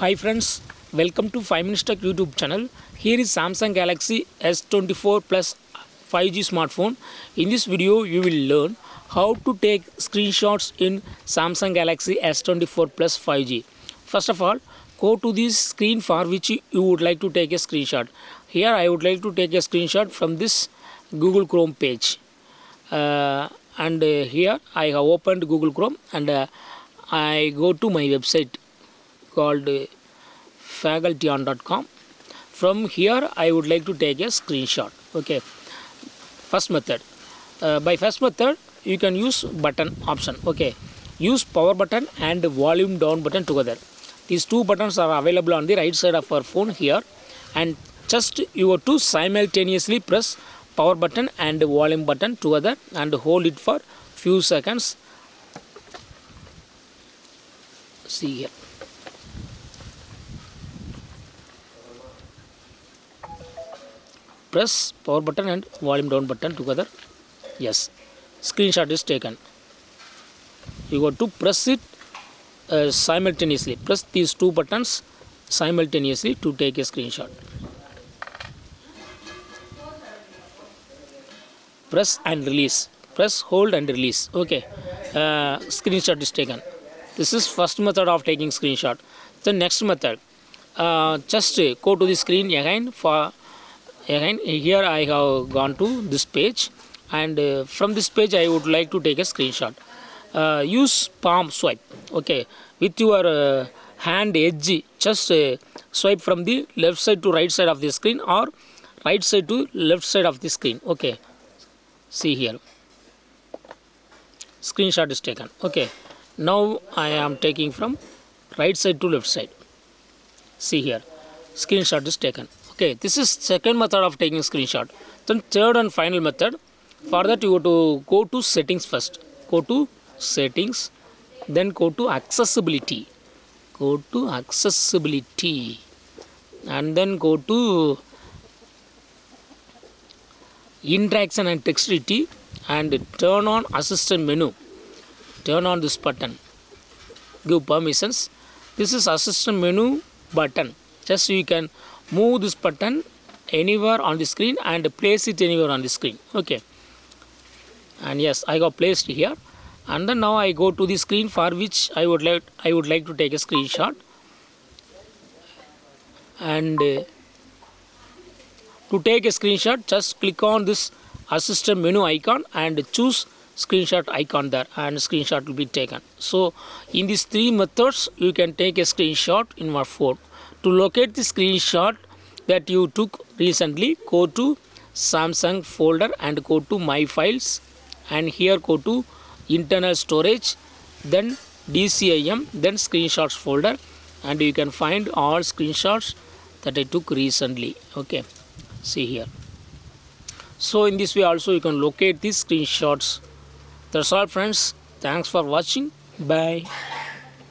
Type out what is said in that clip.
Hi friends, welcome to 5 Minutes Tech YouTube channel. Here is Samsung Galaxy S24 Plus 5G smartphone. In this video, you will learn how to take screenshots in Samsung Galaxy S24 Plus 5G. First of all, go to this screen for which you would like to take a screenshot. Here I would like to take a screenshot from this Google Chrome page. Here I have opened Google Chrome and I go to my website called facultyon.com. From here I would like to take a screenshot. Okay, first method, by first method you can use button option. Okay, use power button and volume down button together. These two buttons are available on the right side of our phone here, and just you have to simultaneously press power button and volume button together and hold it for few seconds. See here, press power button and volume down button together. Yes, screenshot is taken. You got to press it simultaneously. Press these two buttons simultaneously to take a screenshot. Press and release. Press, hold and release. Okay, screenshot is taken. This is first method of taking screenshot. The next method, just go to the screen again. Here I have gone to this page, and from this page I would like to take a screenshot. Use palm swipe. Okay, with your hand edge, just swipe from the left side to right side of the screen or right side to left side of the screen. Okay, see here, screenshot is taken. Okay, now I am taking from right side to left side. See here, screenshot is taken. Okay, this is second method of taking screenshot. Then third and final method, for that you have to go to settings first. Go to settings, then go to accessibility. Go to accessibility and then go to interaction and texturity and turn on assistant menu. Turn on this button. Give permissions. This is assistant menu button. Just you can move this button anywhere on the screen and place it anywhere on the screen. Okay, and yes, I got placed here, and then now I go to the screen for which I would like to take a screenshot, and to take a screenshot just click on this assistant menu icon and choose screenshot icon there, and screenshot will be taken. So in these three methods you can take a screenshot in your phone. To locate the screenshot that you took recently, go to Samsung folder and go to My Files, and here go to Internal Storage, then DCIM, then Screenshots folder, and you can find all screenshots that I took recently. Okay, see here. So in this way also you can locate these screenshots. That's all friends. Thanks for watching. Bye.